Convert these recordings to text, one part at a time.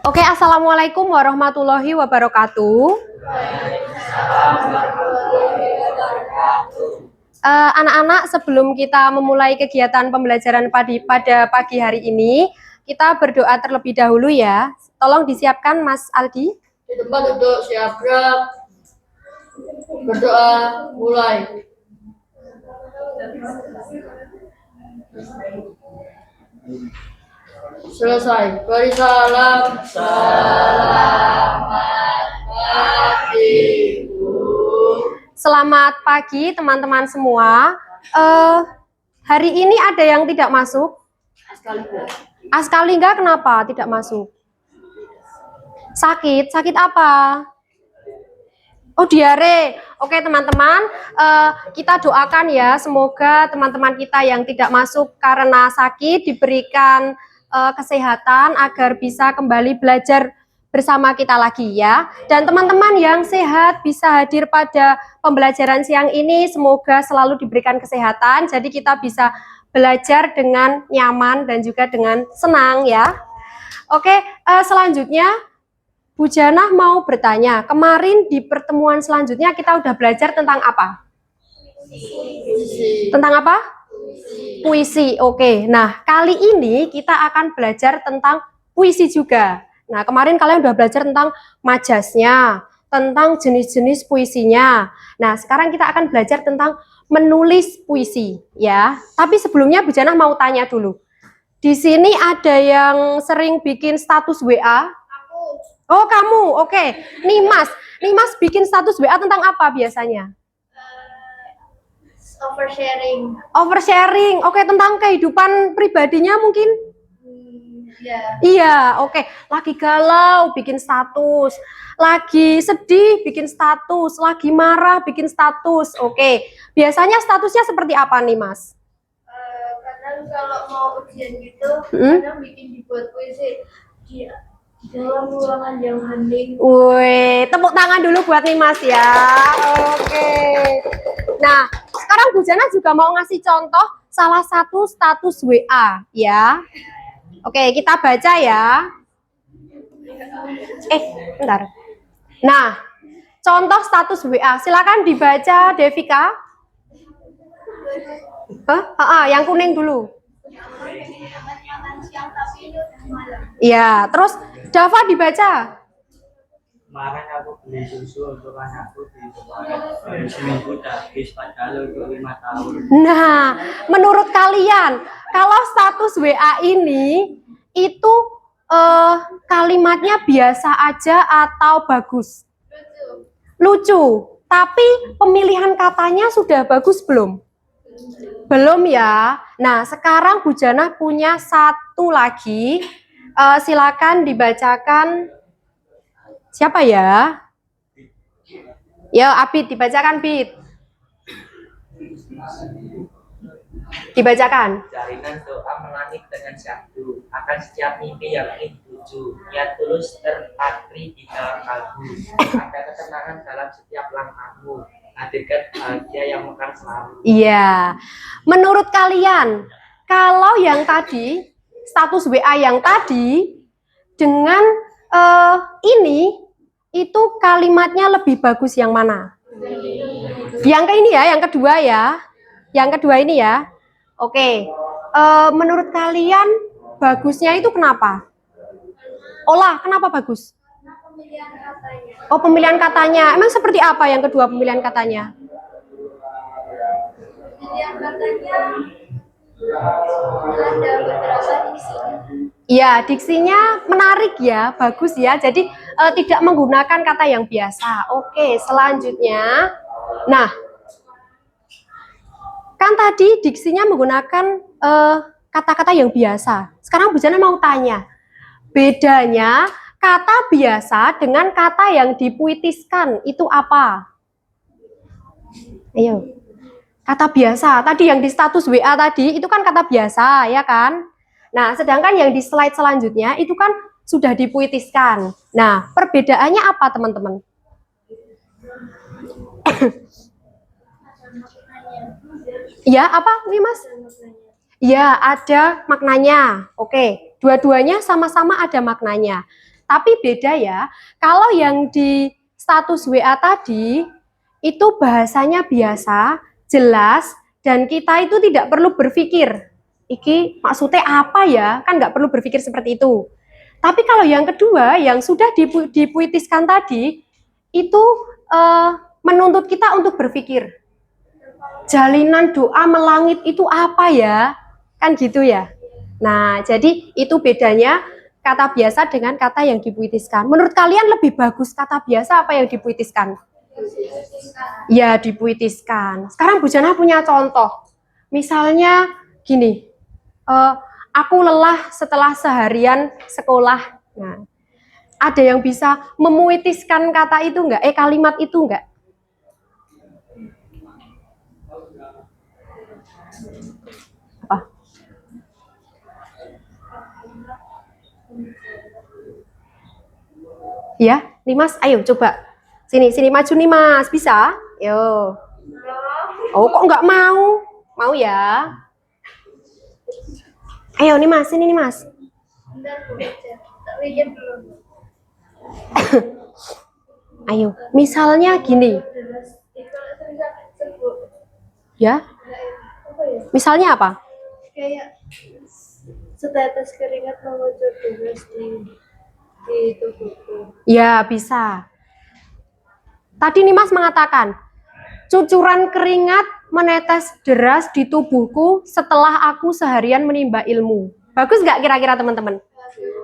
Oke, assalamualaikum warahmatullahi wabarakatuh. Anak-anak, sebelum kita memulai kegiatan pembelajaran pada pagi hari ini, kita berdoa terlebih dahulu ya. Tolong disiapkan Mas Aldi. Di tempat duduk siap gerak. Berdoa mulai. Selesai. Beri salam. Selamat pagi teman-teman semua. Hari ini ada yang tidak masuk? Askalingga kenapa tidak masuk? Sakit? Sakit apa? Oh, diare. Oke teman-teman, kita doakan ya, semoga teman-teman kita yang tidak masuk karena sakit diberikan kesehatan agar bisa kembali belajar bersama kita lagi ya. Dan teman-teman yang sehat bisa hadir pada pembelajaran siang ini, semoga selalu diberikan kesehatan, jadi kita bisa belajar dengan nyaman dan juga dengan senang ya. Oke, selanjutnya Bu Janah mau bertanya, kemarin di pertemuan selanjutnya kita udah belajar tentang apa? Puisi. Tentang apa? Puisi. Oke, nah kali ini kita akan belajar tentang puisi juga. Nah, kemarin kalian udah belajar tentang majasnya, tentang jenis-jenis puisinya. Nah, sekarang kita akan belajar tentang menulis puisi ya. Tapi sebelumnya Bu Janah mau tanya dulu. Di sini ada yang sering bikin status WA? Oh, kamu. Oke. Nimas bikin status WA tentang apa biasanya? Oversharing. Oversharing. Oke, tentang kehidupan pribadinya mungkin? Iya, oke. Lagi galau bikin status, lagi sedih bikin status, lagi marah bikin status. Oke. Biasanya statusnya seperti apa nih, Mas? Kadang kalau mau ujian gitu, kadang bikin dibuat puisi di dalam ruangan yang hening. Wih, tepuk tangan dulu buat Nimas ya. Oke. Nah, sekarang Bu Jana juga mau ngasih contoh salah satu status WA ya. Oke, kita baca ya. Bentar. Nah, contoh status WA. Silakan dibaca, Devika. Yang kuning dulu. Iya, terus Dava dibaca. Kemarin aku beli susu untuk anakku di kemarin seminggu habis padahal untuk 5 tahun. Nah, menurut kalian, kalau status WA ini itu kalimatnya biasa aja atau bagus? Lucu. Tapi pemilihan katanya sudah bagus belum? Belum ya. Nah, sekarang Bu Jana punya satu lagi. Silakan dibacakan. Siapa ya? Ya, Abid, dibacakan, Bid. Dibacakan. Jalinan doa melangit dengan syahdu akan setiap mimpi yang ingin tuju. Niat tulus terpatri di dalam kalbu. Ada ketenangan dalam setiap langkahmu. Hadirkan bahagia yang mekar selalu. Iya. Menurut kalian, kalau yang tadi, status WA yang tadi, dengan ini, itu kalimatnya lebih bagus yang mana? Yang ke ini ya, yang kedua ya. Yang kedua ini ya. Oke. Menurut kalian, bagusnya itu kenapa? Olah, kenapa bagus? Pemilihan katanya. Oh, pemilihan katanya. Emang seperti apa yang kedua pemilihan katanya? Pemilihan katanya ada beberapa diksinya. Iya, diksinya menarik ya, bagus ya. Jadi tidak menggunakan kata yang biasa. Oke, selanjutnya. Nah, kan tadi diksinya menggunakan kata-kata yang biasa. Sekarang Bu Jana mau tanya, bedanya kata biasa dengan kata yang dipuitiskan itu apa? Ayo. Kata biasa, tadi yang di status WA tadi itu kan kata biasa, ya kan? Nah, sedangkan yang di slide selanjutnya itu kan sudah dipuitiskan. Nah, perbedaannya apa, teman-teman? Ya, apa nih, Mas? Ya, ada maknanya. Oke, dua-duanya sama-sama ada maknanya. Tapi beda ya, kalau yang di status WA tadi, itu bahasanya biasa, jelas, dan kita itu tidak perlu berpikir, iki maksudnya apa ya, kan nggak perlu berpikir seperti itu. Tapi kalau yang kedua, yang sudah dipuitiskan tadi, itu menuntut kita untuk berpikir. Jalinan doa melangit itu apa ya? Kan gitu ya. Nah, jadi itu bedanya kata biasa dengan kata yang dipuitiskan. Menurut kalian lebih bagus kata biasa apa yang dipuitiskan? Ya, dipuitiskan. Sekarang Bu Jana punya contoh. Misalnya gini, aku lelah setelah seharian sekolah. Nah, ada yang bisa memuitiskan kata itu enggak? Kalimat itu enggak? Apa? Ya, nih Mas, ayo coba. Sini maju nih Mas, bisa? Yo. Oh, kok nggak mau? Mau ya? Ayo nih Mas, sini nih Mas. Ayo, misalnya gini. Ya? Misalnya apa? Kayak setetes keringat mengucur deras di tubuhku. Ya, bisa. Tadi nih Mas mengatakan, cucuran keringat menetes deras di tubuhku setelah aku seharian menimba ilmu. Bagus nggak kira-kira teman-teman?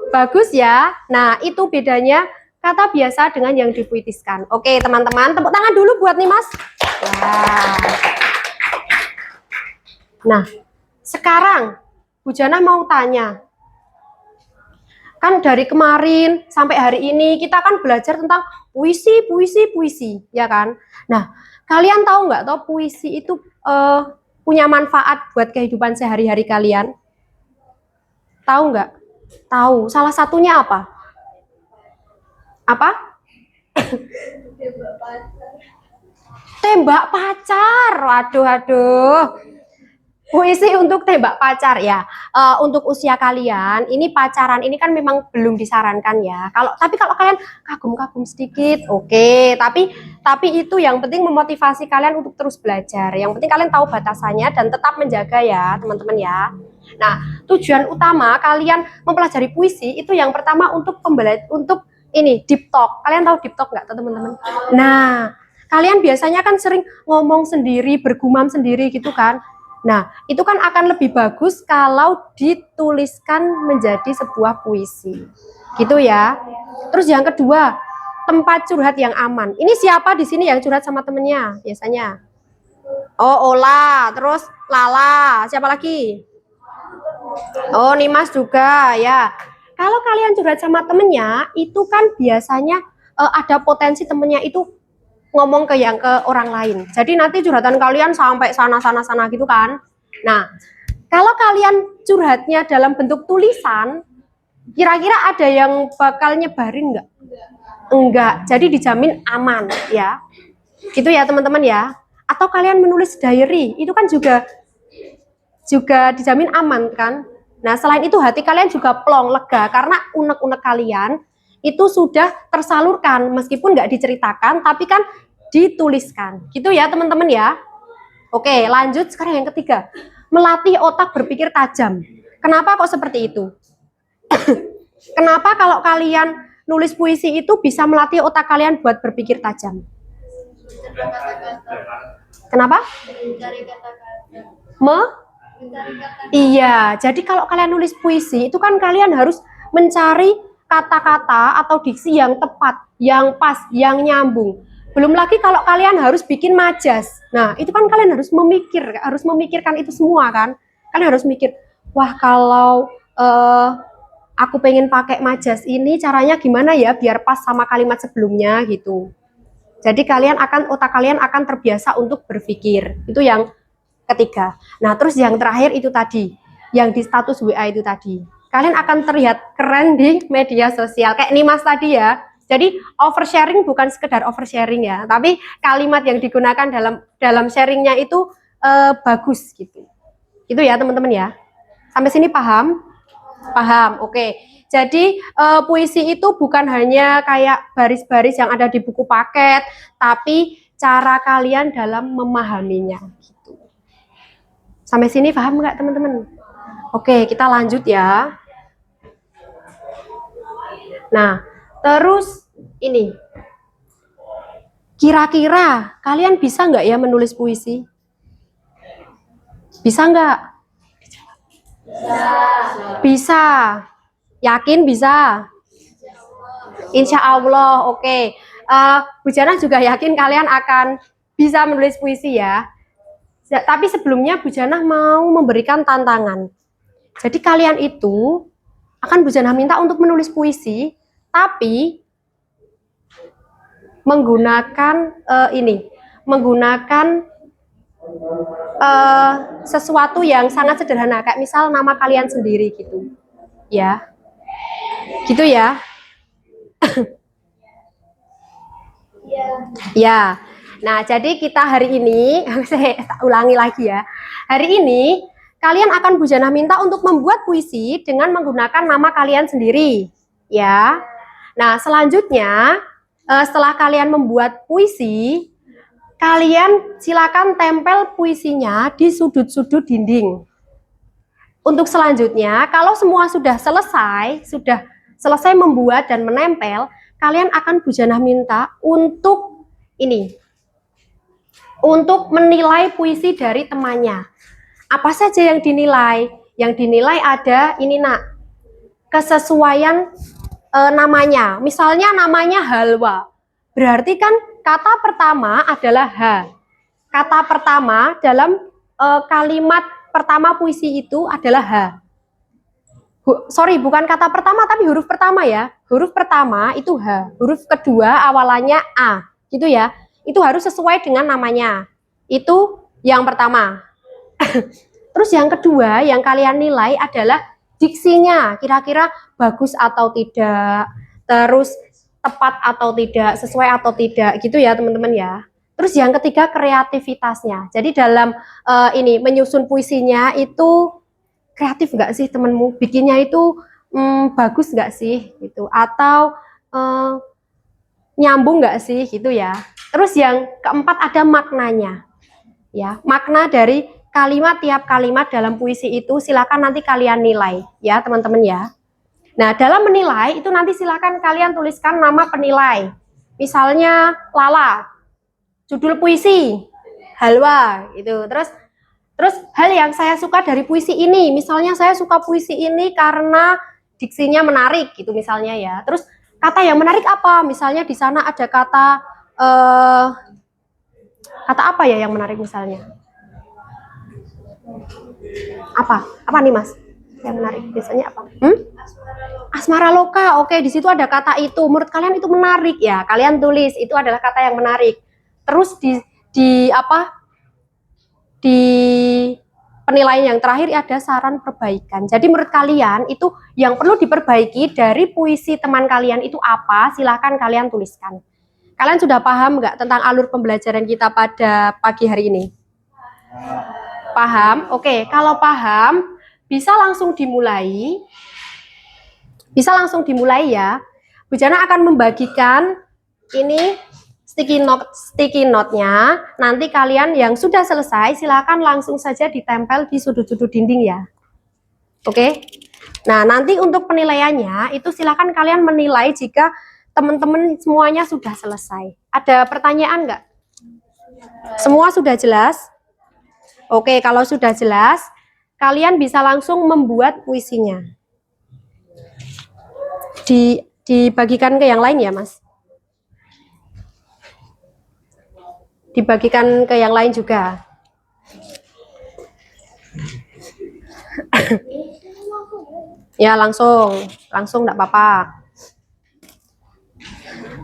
Bagus ya. Nah, itu bedanya kata biasa dengan yang dipuitiskan. Oke, teman-teman, tepuk tangan dulu buat nih Mas. Wah. Nah, sekarang Bu Jana mau tanya. Kan dari kemarin sampai hari ini kita kan belajar tentang puisi, ya kan? Nah, kalian tahu nggak toh puisi itu punya manfaat buat kehidupan sehari-hari kalian? Tahu nggak? Tahu. Salah satunya apa? Apa? Tembak pacar. Waduh. Puisi untuk tembak pacar ya. Untuk usia kalian, ini pacaran ini kan memang belum disarankan ya. Tapi kalau kalian kagum-kagum sedikit, oke. Tapi itu yang penting memotivasi kalian untuk terus belajar. Yang penting kalian tahu batasannya dan tetap menjaga ya, teman-teman ya. Nah, tujuan utama kalian mempelajari puisi itu yang pertama untuk ini deep talk. Kalian tahu deep talk nggak, teman-teman? Nah, kalian biasanya kan sering ngomong sendiri, bergumam sendiri gitu kan. Nah, itu kan akan lebih bagus kalau dituliskan menjadi sebuah puisi. Gitu ya. Terus yang kedua, tempat curhat yang aman. Ini siapa di sini yang curhat sama temennya biasanya? Oh, Ola, terus Lala, siapa lagi? Oh, Nimas juga ya. Kalau kalian curhat sama temennya, itu kan biasanya ada potensi temennya itu ngomong ke orang lain. Jadi nanti curhatan kalian sampai sana gitu kan. Nah, kalau kalian curhatnya dalam bentuk tulisan, kira-kira ada yang bakal nyebarin nggak? Enggak. Jadi dijamin aman ya. Itu ya teman-teman ya. Atau kalian menulis diary, itu kan juga dijamin aman kan. Nah, selain itu hati kalian juga plong, lega karena unek-unek kalian itu sudah tersalurkan meskipun nggak diceritakan, tapi kan dituliskan. Gitu ya teman-teman ya. Oke, lanjut sekarang yang ketiga. Melatih otak berpikir tajam. Kenapa kok seperti itu? Kenapa kalau kalian nulis puisi itu bisa melatih otak kalian buat berpikir tajam? Kenapa? Iya, jadi kalau kalian nulis puisi itu kan kalian harus mencari kata-kata atau diksi yang tepat, yang pas, yang nyambung. Belum lagi kalau kalian harus bikin majas. Nah, itu kan kalian harus memikirkan itu semua kan. Kalian harus mikir, wah kalau aku pengen pakai majas ini caranya gimana ya biar pas sama kalimat sebelumnya gitu. Jadi otak kalian akan terbiasa untuk berpikir. Itu yang ketiga. Nah, terus yang terakhir itu tadi, yang di status WA itu tadi. Kalian akan terlihat keren di media sosial. Kayak Nimas tadi ya. Jadi oversharing bukan sekedar oversharing ya, tapi kalimat yang digunakan dalam sharingnya itu bagus gitu. Itu ya teman-teman ya. Sampai sini paham? Paham? Oke. Jadi puisi itu bukan hanya kayak baris-baris yang ada di buku paket, tapi cara kalian dalam memahaminya. Gitu. Sampai sini paham nggak teman-teman? Oke, kita lanjut ya. Nah, terus ini. Kira-kira kalian bisa nggak ya menulis puisi? Bisa nggak? Bisa. Yakin bisa? Insya Allah, oke. Bu Jana juga yakin kalian akan bisa menulis puisi ya. Tapi sebelumnya Bu Jana mau memberikan tantangan. Jadi kalian itu akan Bu Jana minta untuk menulis puisi, tapi menggunakan menggunakan sesuatu yang sangat sederhana, kayak misal nama kalian sendiri gitu, ya, gitu ya. Ya, nah jadi kita hari ini, saya ulangi lagi ya, hari ini kalian akan Bu Jana minta untuk membuat puisi dengan menggunakan nama kalian sendiri, ya. Nah selanjutnya setelah kalian membuat puisi, kalian silakan tempel puisinya di sudut-sudut dinding. Untuk selanjutnya, kalau semua sudah selesai membuat dan menempel, kalian akan Bu Jana minta untuk untuk menilai puisi dari temannya. Apa saja yang dinilai? Yang dinilai ada ini nak, kesesuaian namanya. Misalnya namanya halwa, berarti kan kata pertama adalah H. Kata pertama dalam kalimat pertama puisi itu adalah H. Sorry, bukan kata pertama tapi huruf pertama ya. Huruf pertama itu H. Huruf kedua awalannya A. Gitu ya. Itu harus sesuai dengan namanya. Itu yang pertama. Terus yang kedua yang kalian nilai adalah diksinya. Kira-kira bagus atau tidak. Terus tepat atau tidak, sesuai atau tidak, gitu ya teman-teman ya. Terus yang ketiga kreativitasnya. Jadi dalam menyusun puisinya itu kreatif nggak sih temenmu? Bikinnya itu bagus nggak sih? Gitu. Atau nyambung nggak sih? Gitu ya. Terus yang keempat ada maknanya. Ya, makna dari tiap kalimat dalam puisi itu silakan nanti kalian nilai ya teman-teman ya. Nah, dalam menilai itu nanti silakan kalian tuliskan nama penilai. Misalnya Lala, judul puisi, halwa, gitu. Terus hal yang saya suka dari puisi ini, misalnya saya suka puisi ini karena diksinya menarik, gitu misalnya ya. Terus kata yang menarik apa? Misalnya di sana ada kata apa ya yang menarik misalnya? Apa nih Mas? Yang menarik biasanya apa? Asmara loka. Oke, di situ ada kata itu. Menurut kalian itu menarik ya? Kalian tulis itu adalah kata yang menarik. Terus di penilaian yang terakhir ada saran perbaikan. Jadi menurut kalian itu yang perlu diperbaiki dari puisi teman kalian itu apa? Silahkan kalian tuliskan. Kalian sudah paham nggak tentang alur pembelajaran kita pada pagi hari ini? Paham? Oke, kalau paham bisa langsung dimulai. Bisa langsung dimulai ya. Bu Jana akan membagikan ini sticky note-nya. Nanti kalian yang sudah selesai silakan langsung saja ditempel di sudut-sudut dinding ya. Oke. Nah, nanti untuk penilaiannya itu silakan kalian menilai jika teman-teman semuanya sudah selesai. Ada pertanyaan nggak? Semua sudah jelas? Oke, kalau sudah jelas, kalian bisa langsung membuat puisinya. Dibagikan ke yang lain ya, Mas? Dibagikan ke yang lain juga. Ya, langsung enggak apa-apa.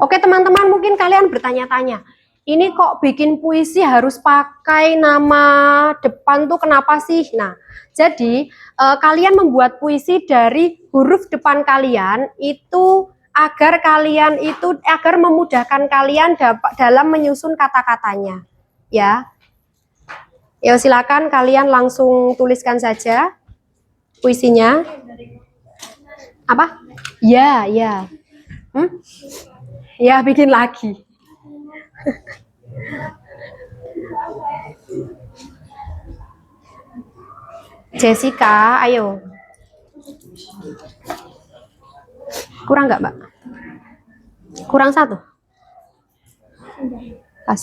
Oke, teman-teman, mungkin kalian bertanya-tanya, ini kok bikin puisi harus pakai nama depan tuh kenapa sih? Nah, jadi kalian membuat puisi dari huruf depan kalian itu agar memudahkan kalian dalam menyusun kata-katanya, ya. Ya silakan kalian langsung tuliskan saja puisinya. Apa? Ya, ya. Ya, bikin lagi. Jessica, ayo. Kurang nggak, Mbak? Kurang 1. Pas.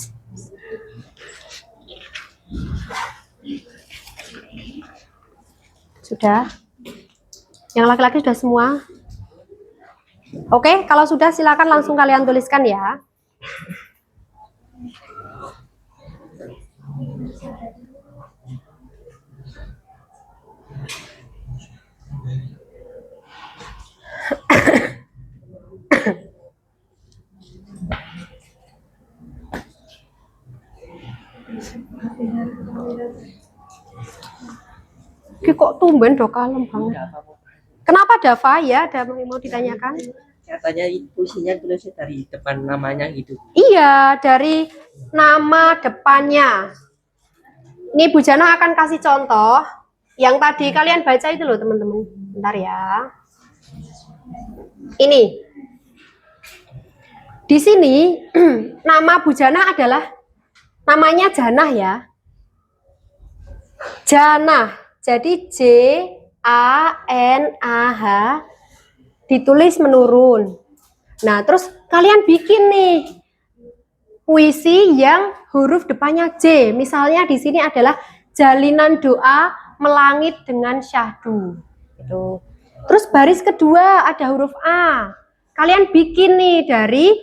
Sudah. Yang laki-laki sudah semua. Oke, kalau sudah silakan langsung kalian tuliskan ya. Kok tumben do kalem banget. Kenapa Dava ya? Ada yang mau ditanyakan? Katanya puisinya tulisnya dari depan namanya gitu. Iya, dari nama depannya. Ini Bu Jana akan kasih contoh. Yang tadi kalian baca itu loh teman-teman. Bentar ya. Ini. Di sini nama Bu Jana adalah namanya Janah ya. Janah. Jadi Janah ditulis menurun. Nah, terus kalian bikin nih puisi yang huruf depannya J. Misalnya di sini adalah jalinan doa melangit dengan syahdu. Gitu. Terus baris kedua ada huruf A. Kalian bikin nih dari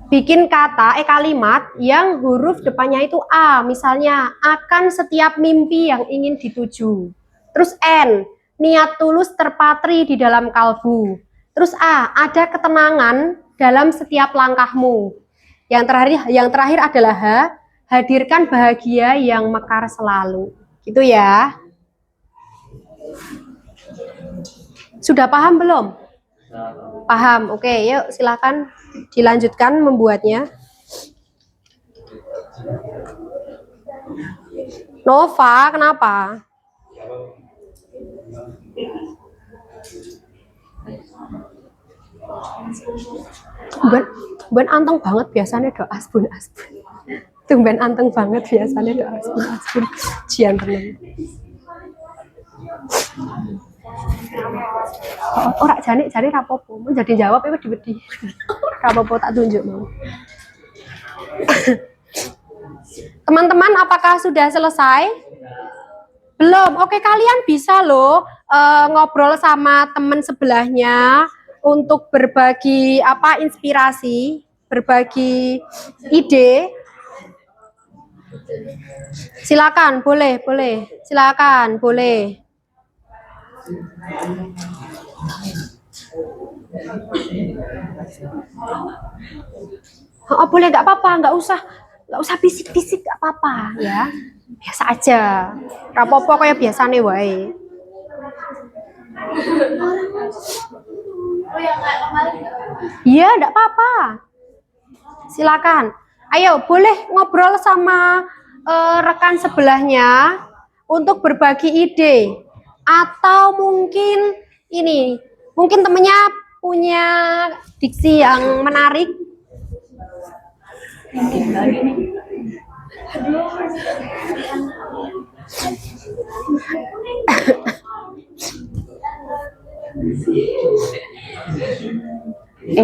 bikin kalimat yang huruf depannya itu A. Misalnya akan setiap mimpi yang ingin dituju. Terus N, niat tulus terpatri di dalam kalbu. Terus A, ada ketenangan dalam setiap langkahmu. Yang terakhir adalah H, hadirkan bahagia yang mekar selalu. Gitu ya. Sudah paham belum? Paham. Oke, yuk silakan dilanjutkan membuatnya. Nova, kenapa? Tumben anteng banget biasanya doa asbun. Tumben anteng banget biasanya doa asbun. Jian tenang. Ora jane rapopo, mau jadi jawab itu dibedi. Rapopo tak tunjuk mau. Teman-teman, apakah sudah selesai? Belum. Oke, kalian bisa loh ngobrol sama teman sebelahnya untuk berbagi inspirasi, berbagi ide. Silakan, boleh. Silakan, boleh. Oh, boleh, nggak apa-apa, nggak usah bisik-bisik, nggak apa-apa ya, biasa aja, rapopo kayak biasane wae. Iya, nggak apa-apa, silakan. Ayo, boleh ngobrol sama rekan sebelahnya untuk berbagi ide, atau mungkin temennya punya diksi yang menarik.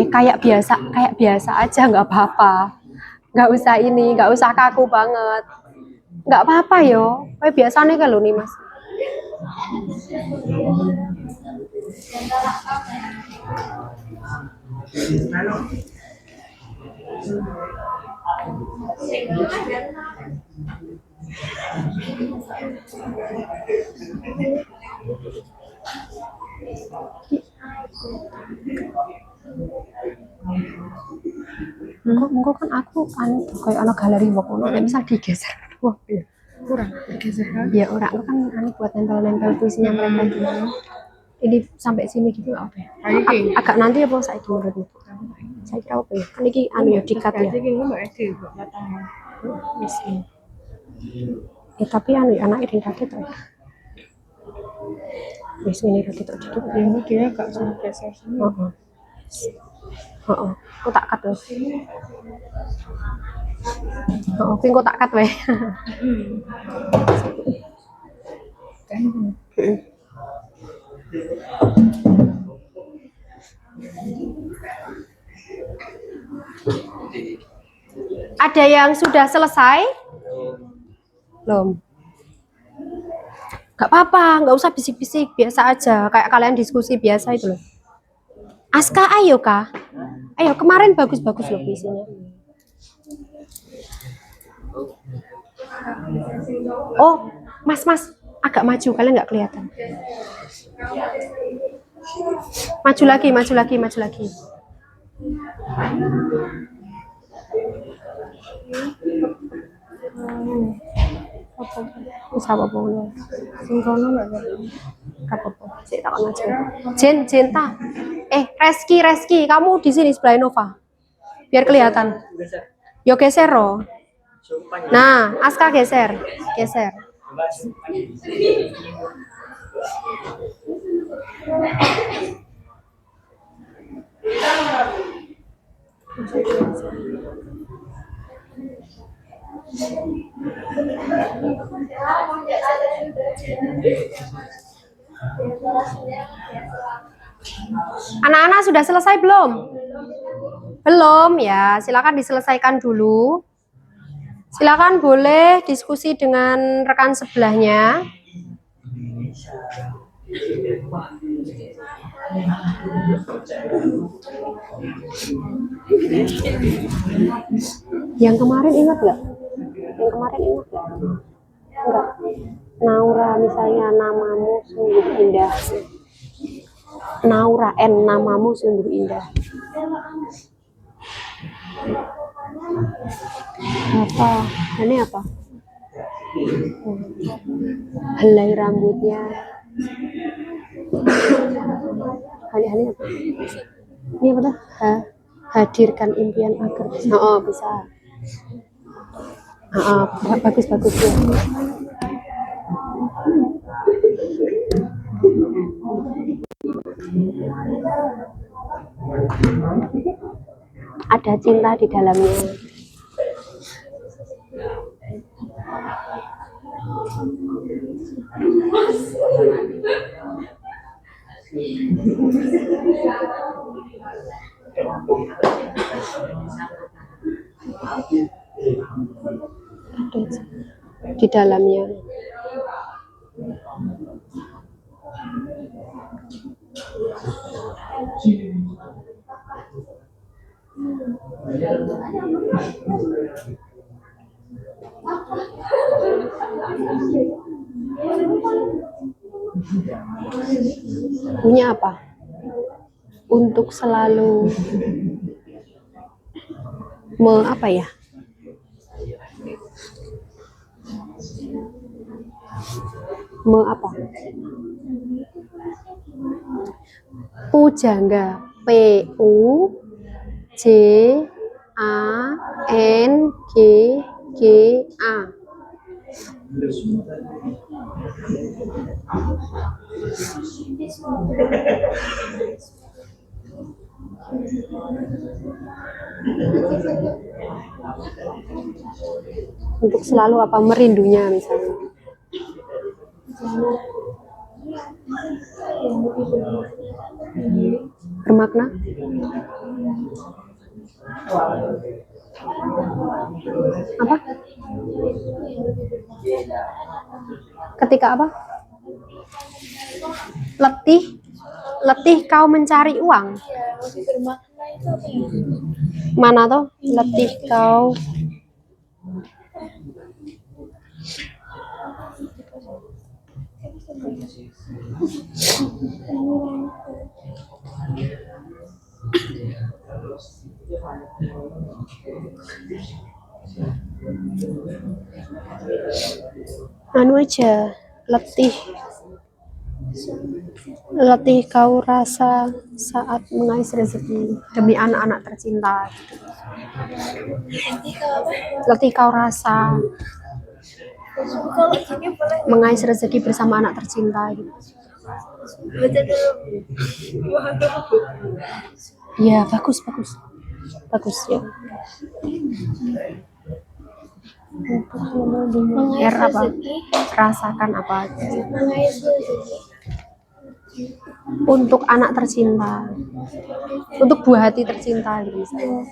Kayak biasa aja, nggak apa-apa, nggak usah kaku banget, nggak apa-apa yo, kayak biasanya kalau nih mas. Enggak kan aku kayak anak galeri pokoknya nggak bisa digeser. Wah, iya. Kurang digeser kan? Ya orang kan buat nempel puisinya mereka gitu. Ini sampai sini gitu nggak apa ya? Agak nanti ya bos saya menurutmu. Saya kira apa ya? Kan ini ya dikat ya. Tapi anak iring kaget ya. Wis ini rada tok dikit. Ini dia gak suruh geser sini. Heeh. Heeh. Kok tak cut wes. Heeh, kuwi kok tak cut wae. Kan Ada yang sudah selesai? Belum. Gak apa-apa, nggak usah bisik-bisik, biasa aja. Kayak kalian diskusi biasa itu loh. Aska, ayo Kak. Ayo, kemarin bagus-bagus loh puisinya. Oh, Mas, agak maju, kalian nggak kelihatan. Maju lagi. Wis apa-apa ngono. singkono gak kan? Gak apa-apa. Sik tak aja. Jen ta. Reski, kamu di sini sebelah Nova. Biar kelihatan. Yo geser ro. Nah, Aska geser. Anak-anak sudah selesai belum? Belum ya, silakan diselesaikan dulu. Silakan boleh diskusi dengan rekan sebelahnya. Yang kemarin ingat nggak? Enggak. Naura misalnya namamu sungguh indah. Naura namamu sungguh indah. Apa? Ini apa? Helai rambutnya. Hari-hari apa? Ini apa tuh? Hadirkan impian agar bisa. Oh, bisa. Bagus ya. Ada cinta di dalamnya. Di dalamnya. Punya apa? Untuk selalu apa ya? Apa? Pujangga. Pujangga. Untuk selalu apa? Merindunya misalnya. Bermakna? Apa? Ketika apa? Letih kau mencari uang. Lebih bermakna itu apa ya? Mana tuh? Letih kau. Anu aja, letih kau rasa saat mengais rezeki demi anak-anak tercinta. Letih kau rasa Kalau gini boleh mengais rezeki bersama anak tercinta gitu. Baca dulu. Iya, bagus, bagus. Bagus ya. R apa? Rasakan apa? Mengais rezeki. Untuk anak tercinta. Untuk buah hati tercinta gitu misalnya.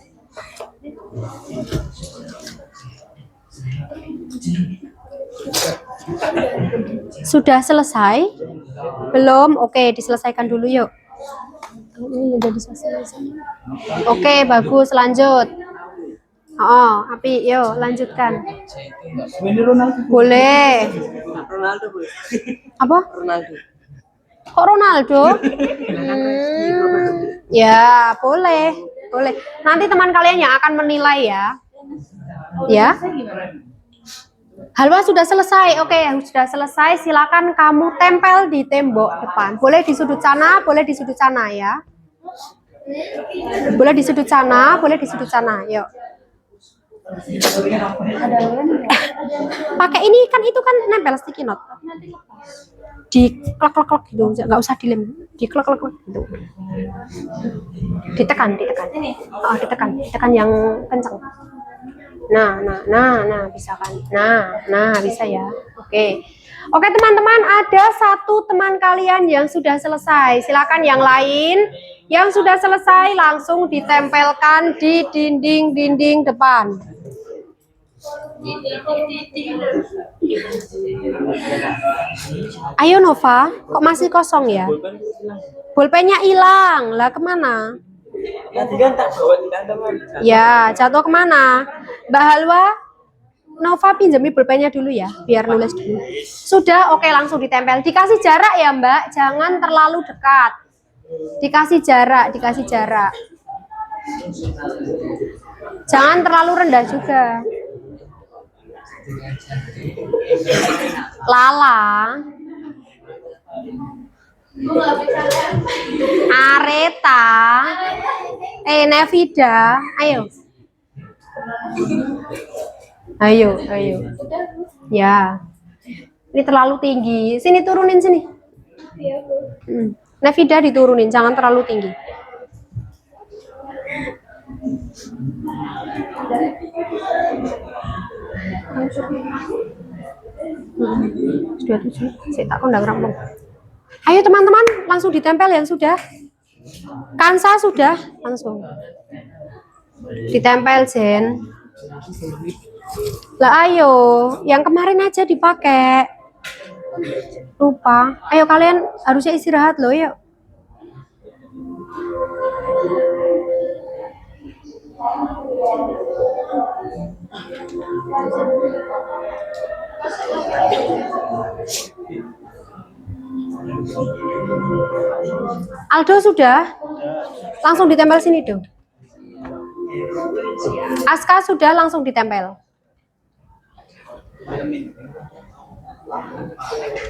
Sudah selesai? Belum? Oke, diselesaikan dulu yuk. Ini udah diselesaikan. Oke, bagus. Lanjut. Oh, Api, yuk lanjutkan. Boleh. Ronaldo, Bu. Apa? Ronaldo. Kok Ronaldo? Ya, boleh. Boleh. Nanti teman kalian yang akan menilai ya. Ya. Halwa sudah selesai. Oke, sudah selesai. Silakan kamu tempel di tembok depan. Boleh di sudut sana, boleh di sudut sana ya. Boleh di sudut sana, boleh di sudut sana. Yuk. Pakai ini kan itu kan nempel sticky note. Di klek gitu, nggak usah dilem. Di klek gitu. Ditekan. Oh, ditekan yang kencang. Nah, bisa kan? Nah, bisa ya. Oke, teman-teman, ada satu teman kalian yang sudah selesai. Silakan yang lain yang sudah selesai langsung ditempelkan di dinding depan. Ayo Nova, kok masih kosong ya? Pulpennya hilang, lah kemana? Tadi kan tak bawa di teman. Ya, jatuh kemana? Mbak Halwa, Nova pinjami pulpennya dulu ya, biar nulis dulu. Sudah, oke langsung ditempel. Dikasih jarak ya Mbak, jangan terlalu dekat. Dikasih jarak. Jangan terlalu rendah juga. Lala, Areta, Nevida, ayo. Ya, ini terlalu tinggi. Sini turunin sini. Nevida diturunin, jangan terlalu tinggi. Sudah 7. Saya tak kondang rampung. Ayo teman-teman, langsung ditempel yang sudah. Kansa sudah, langsung. Ditempel, Jen. Lah ayo, yang kemarin aja dipakai. Lupa. Ayo kalian harusnya istirahat loh, yuk. Aldo sudah? Langsung ditempel sini dong. Aska sudah, langsung ditempel.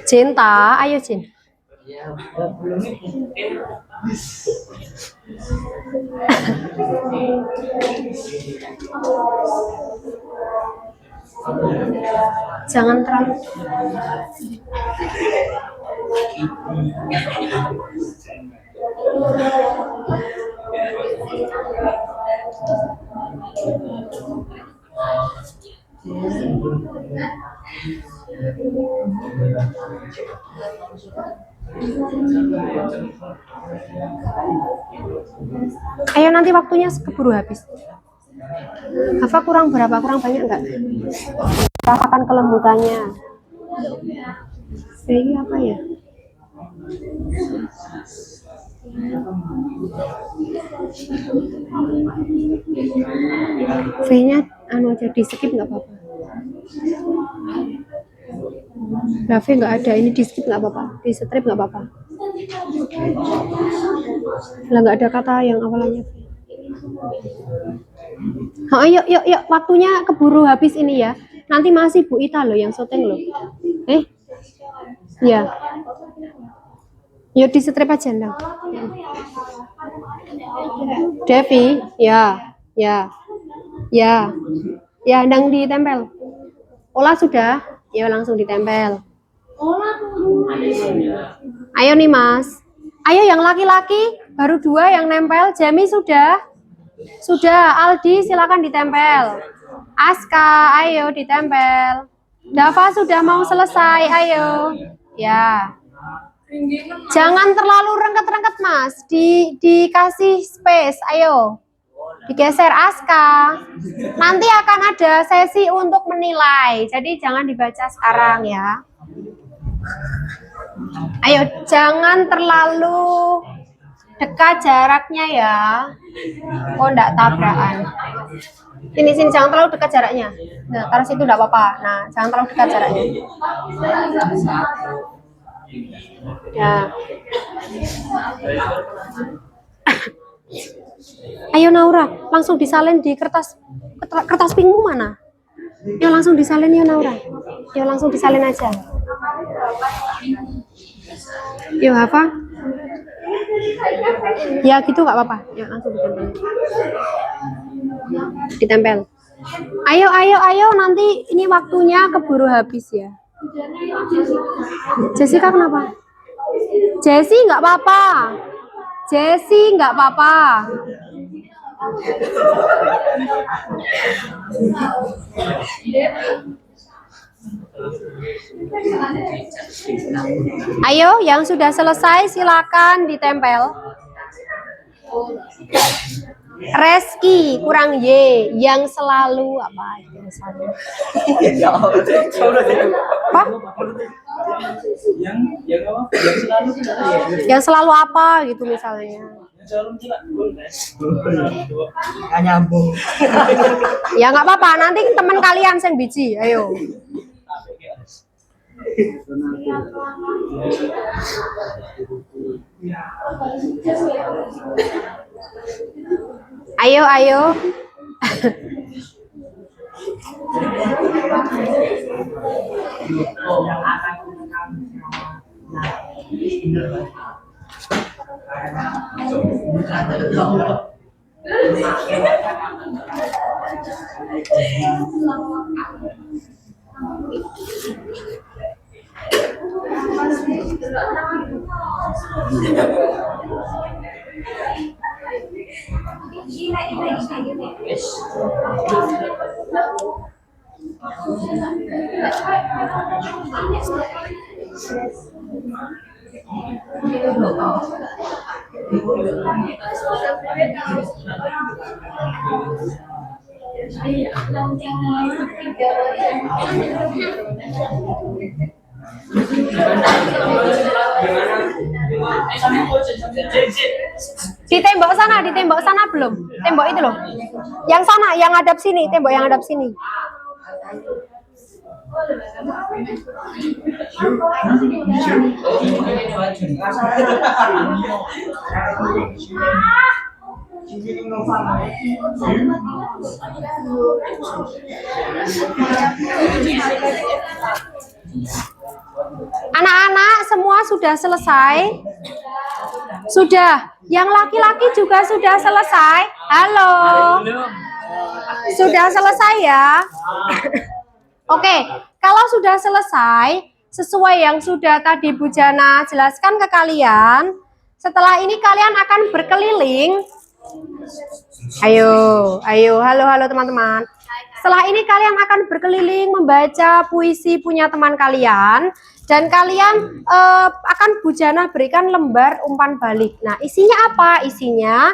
Cinta, ayo Jin. Jangan terlalu. Ayo nanti waktunya keburu habis. Hafa kurang berapa? Kurang banyak enggak? Rasakan kelembutannya. Ini apa ya? V-nya aja di skip nggak apa-apa. Nah, V nggak ada, ini di skip nggak apa-apa, di strip nggak apa-apa. Lah nggak ada kata yang awalannya V. Oh, yuk, waktunya keburu habis ini ya. Nanti masih Bu Ita loh yang syuting loh. Ya. Yuk di strip aja dong. Devi, ya, ndang ditempel. Ola sudah, ya langsung ditempel. Ayo nih Mas. Ayo yang laki-laki baru 2 yang nempel. Jemi sudah? Sudah. Aldi silakan ditempel. Aska, ayo ditempel. Dava sudah mau selesai, ayo. Ya. Jangan terlalu rengket-rengket Mas. Dikasih space, ayo. Digeser Aska. Nanti akan ada sesi untuk menilai. Jadi jangan dibaca sekarang ya. Ayo, jangan terlalu dekat jaraknya ya. Oh, enggak tabrakan. Sini, jangan terlalu dekat jaraknya. Nah, taruh situ enggak apa-apa. Nah, jangan terlalu dekat jaraknya. Ya. Ayo Naura, langsung disalin di kertas pinkmu mana? Yuk langsung disalin yuk Naura. Yuk langsung disalin aja. Yuk apa? Ya gitu nggak apa-apa. Yuk langsung ditempel. Ditempel. Ayo nanti ini waktunya keburu habis ya. Jessica kenapa? Jessie nggak apa-apa. Jessie nggak apa-apa. Ayo, yang sudah selesai silakan ditempel. Reski kurang Y, yang selalu apa? Apa? Yang selalu apa gitu misalnya. Nyambung. Ya nggak apa-apa, nanti teman kalian sen biji, ayo. Ayo. Di tembok sana belum? Tembok itu loh. Yang sana, yang hadap sini, tembok yang hadap sini. Anak-anak semua sudah selesai? Sudah. Yang laki-laki juga sudah selesai? Halo. Sudah selesai ya? Oke, kalau sudah selesai, sesuai yang sudah tadi Bu Jana jelaskan ke kalian, setelah ini kalian akan berkeliling. Ayo, halo teman-teman. Setelah ini kalian akan berkeliling membaca puisi punya teman kalian. Dan kalian akan Bu Jana berikan lembar umpan balik. Nah, isinya apa? Isinya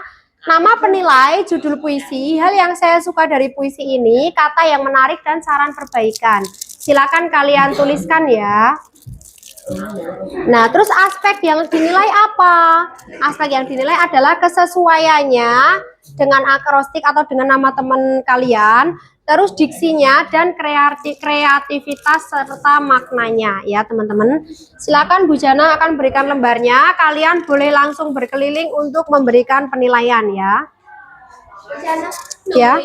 nama penilai, judul puisi, hal yang saya suka dari puisi ini, kata yang menarik, dan saran perbaikan. Silakan kalian tuliskan ya. Nah, terus aspek yang dinilai apa? Aspek yang dinilai adalah kesesuaiannya dengan akrostik atau dengan nama teman kalian, terus diksinya dan kreativitas serta maknanya ya teman-teman. Silakan Bu Jana akan berikan lembarnya, kalian boleh langsung berkeliling untuk memberikan penilaian ya. Ya.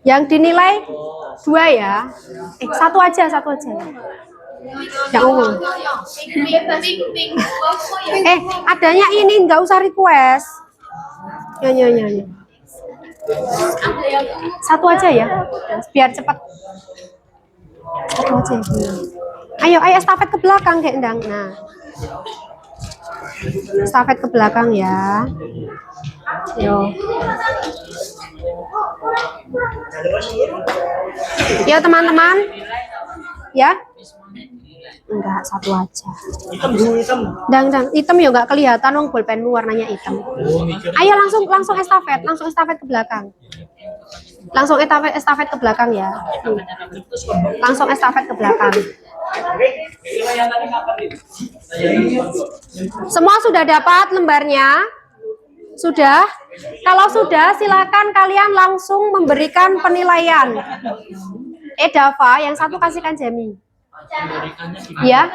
Yang dinilai 2 ya. Satu aja. Yang umum. Adanya ini nggak usah request. Ya. Satu aja ya, biar cepat. Satu aja yang benar. Ayo estafet ke belakang kayak endang. Nah, estafet ke belakang ya. Yo. Yo teman-teman. Ya? Enggak, satu aja. Dang, hitam ya nggak kelihatan wong pulpenmu warnanya hitam. Ayo langsung estafet ke belakang. Langsung estafet ke belakang ya. Langsung estafet ke belakang. Semua sudah dapat lembarnya? Sudah? Kalau sudah, silakan kalian langsung memberikan penilaian. Dava, yang satu kasihkan Jamie. Ya.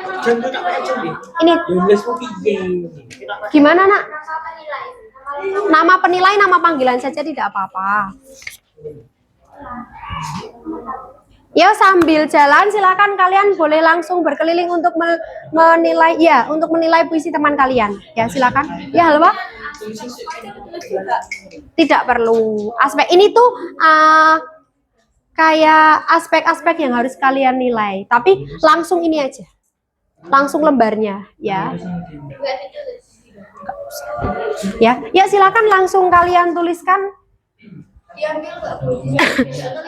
Ini gimana nak? Nama penilai, nama panggilan saja tidak apa-apa. Ya sambil jalan silakan kalian boleh langsung berkeliling untuk menilai ya, untuk menilai puisi teman kalian. Ya silakan. Ya halo Pak. Tidak perlu. Aspek ini tuh kayak aspek-aspek yang harus kalian nilai, tapi langsung ini aja, langsung lembarnya ya. Ya silakan langsung kalian tuliskan.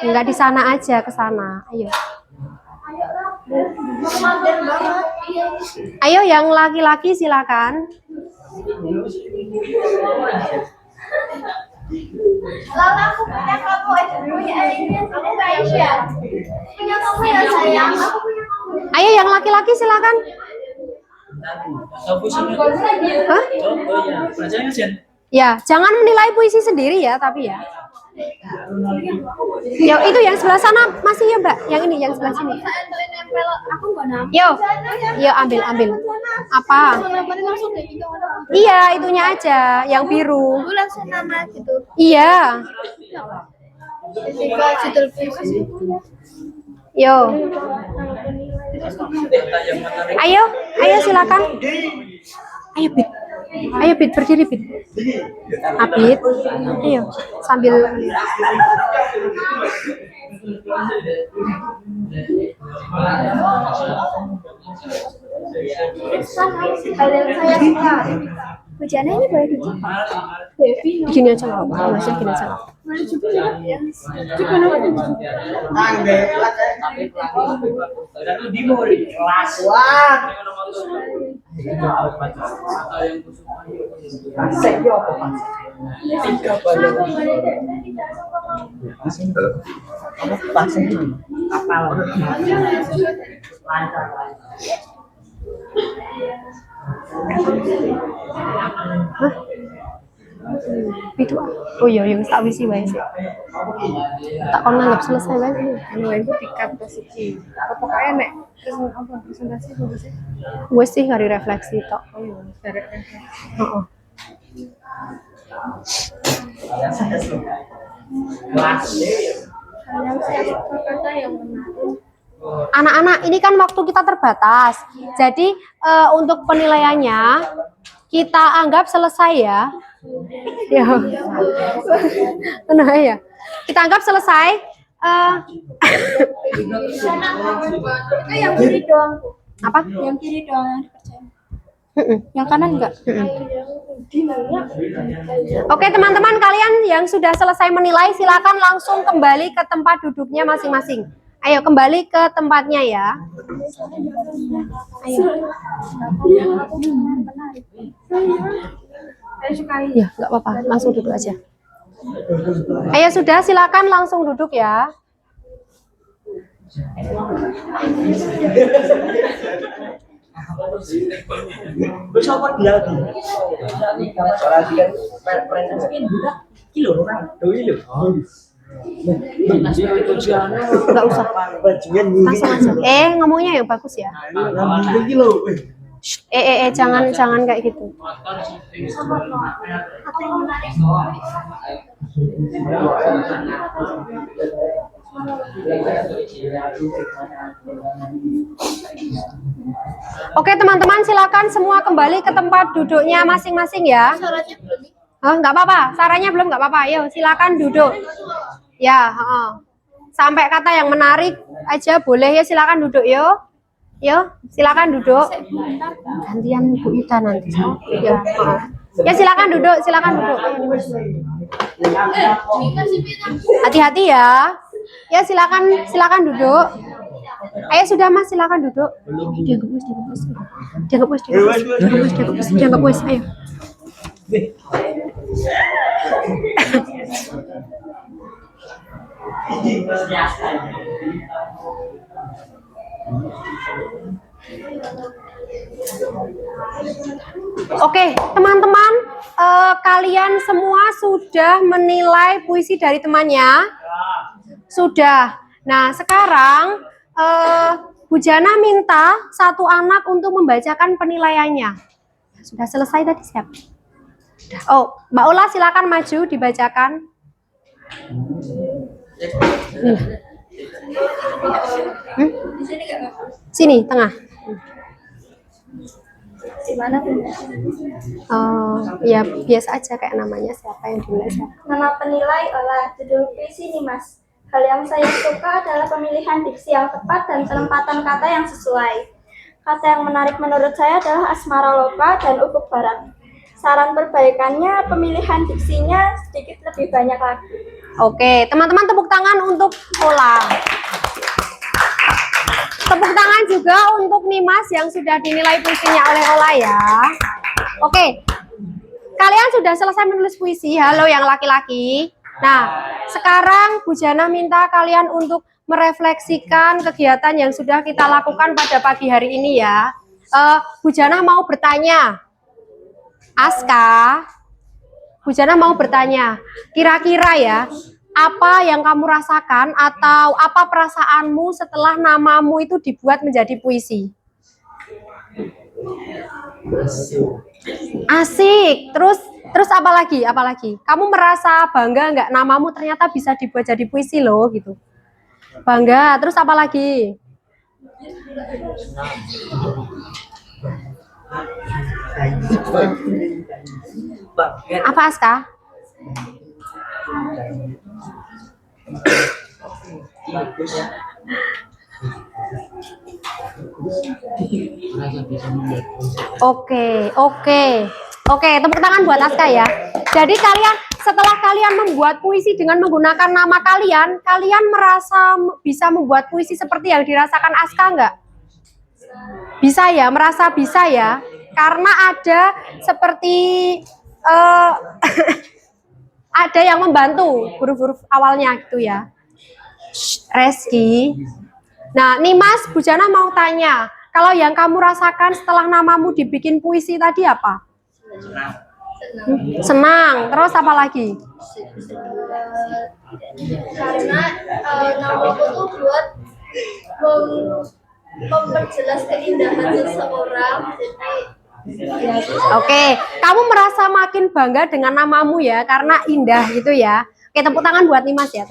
Enggak di sana aja, ke sana. Ayo. Ayo yang laki-laki silakan. Lalu aku punya kamu aja punya aku Aisyah. Punya kamu ya sayang. Aku punya kamu. Ayo yang laki-laki silakan. Hah? Ya, jangan menilai puisi sendiri ya, tapi ya. Yo, itu yang sebelah sana masih ya, Mbak? Yang ini, yang sebelah sini. Yo, ambil. Apa? Iya, itunya aja, yang biru. Langsung nama gitu. Iya. Yo. Ayo silakan. Ayo Bit berdiri Bit. Abid. Ayo sambil saya suka. Hujannya ini boleh dicek. Gini aja nggak apa-apa, masih gini aja. Itu oh iya yang tak wisi wae sih. Tak kon nganggap selesai wae. Anu itu pikat posisi. Pokoknya nek presentasi sih. Wes sih hari refleksi tok. Oh iya, dari Heeh. Anak-anak, ini kan waktu kita terbatas. Jadi untuk penilaiannya kita anggap selesai ya. Ya. Nah ya. Kita anggap selesai. Yang kiri doang. Apa? Yang kiri doang yang dipercaya. Yang kanan enggak? Oke teman-teman, kalian yang sudah selesai menilai silakan langsung kembali ke tempat duduknya masing-masing. Ayo kembali ke tempatnya ya. Ayo. Ya nggak apa-apa, langsung duduk aja. Ayo sudah, silakan langsung duduk ya. Nggak usah. Langsung aja. Ngomongnya yang bagus ya. Jangan kayak gitu. Oke teman-teman, silakan semua kembali ke tempat duduknya masing-masing ya. Nggak apa-apa, sarannya belum nggak apa-apa. Yuk silakan duduk. Ya, sampai kata yang menarik aja boleh ya, silakan duduk yo. Yo, silakan duduk. Gantian Bu Ida nanti. Oh, ya, maaf. Ya silakan duduk, silakan duduk. Hati-hati ya. Ya silakan duduk. Ayo sudah Mas, silakan duduk. Dia ngepus. Ayo. Oke, teman-teman, kalian semua sudah menilai puisi dari temannya? Sudah. Nah, sekarang Bu Jana minta satu anak untuk membacakan penilaiannya. Sudah selesai tadi siap? Oh, Mbak Ola silakan maju dibacakan. Sini, tengah. Gimana Bunda? Ya biasa aja kayak namanya siapa yang dimulai siapa. Nama penilai Ola, judul puisi nih Mas. Hal yang saya suka adalah pemilihan diksi yang tepat dan penempatan kata yang sesuai. Kata yang menarik menurut saya adalah asmara loka dan ufuk barat. Saran perbaikannya, pemilihan diksinya sedikit lebih banyak lagi. Oke, teman-teman tepuk tangan untuk Ola. Tepuk tangan juga untuk Nimas yang sudah dinilai puisinya oleh Ola ya. Oke, kalian sudah selesai menulis puisi, halo yang laki-laki. Nah, sekarang Bu Jana minta kalian untuk merefleksikan kegiatan yang sudah kita lakukan pada pagi hari ini ya. Bu Jana mau bertanya, Aska, Bu Jana mau bertanya, kira-kira ya, apa yang kamu rasakan atau apa perasaanmu setelah namamu itu dibuat menjadi puisi? Asik. Terus apa lagi? Apa lagi? Kamu merasa bangga nggak namamu ternyata bisa dibuat jadi puisi loh gitu? Bangga. Terus apa lagi? Apa Aska? Oke, tepuk tangan buat Aska ya. Jadi kalian setelah kalian membuat puisi dengan menggunakan nama kalian, kalian merasa bisa membuat puisi seperti yang dirasakan Aska nggak? Bisa ya, merasa bisa ya. Karena ada seperti ada yang membantu huruf-huruf awalnya gitu ya. Reski. Nah, nih Mas, Bu Jana mau tanya, kalau yang kamu rasakan setelah namamu dibikin puisi tadi apa? Senang. Terus apa lagi? Karena namaku tuh buat memperjelas keindahan seseorang. Oke, kamu merasa makin bangga dengan namamu ya, karena indah gitu ya. Oke, tepuk tangan buat Nimas ya.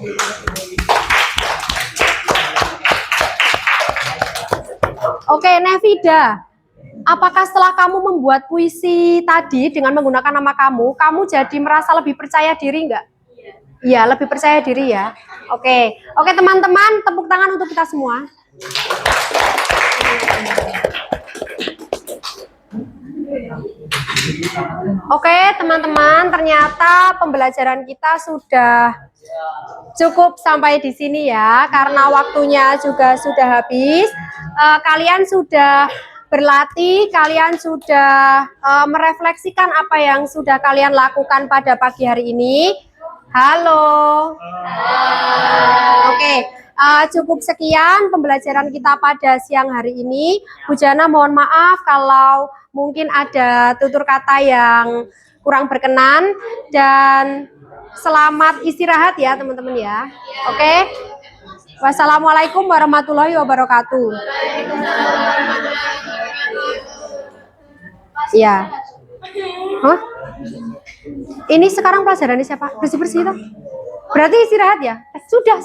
Oke, Nevida, apakah setelah kamu membuat puisi tadi dengan menggunakan nama kamu jadi merasa lebih percaya diri nggak? Iya, lebih percaya diri ya. Oke, teman-teman, tepuk tangan untuk kita semua. Oke, teman-teman, ternyata pembelajaran kita sudah cukup sampai di sini ya, karena waktunya juga sudah habis. Kalian sudah berlatih, kalian sudah merefleksikan apa yang sudah kalian lakukan pada pagi hari ini. Halo. Oke, cukup sekian pembelajaran kita pada siang hari ini. Bu Jana mohon maaf kalau mungkin ada tutur kata yang kurang berkenan, dan selamat istirahat ya teman-teman ya. Oke. Wassalamualaikum warahmatullahi wabarakatuh. Iya. Hah? Ini sekarang pelajarannya siapa? Bersih-bersih itu? Berarti istirahat ya? Sudah.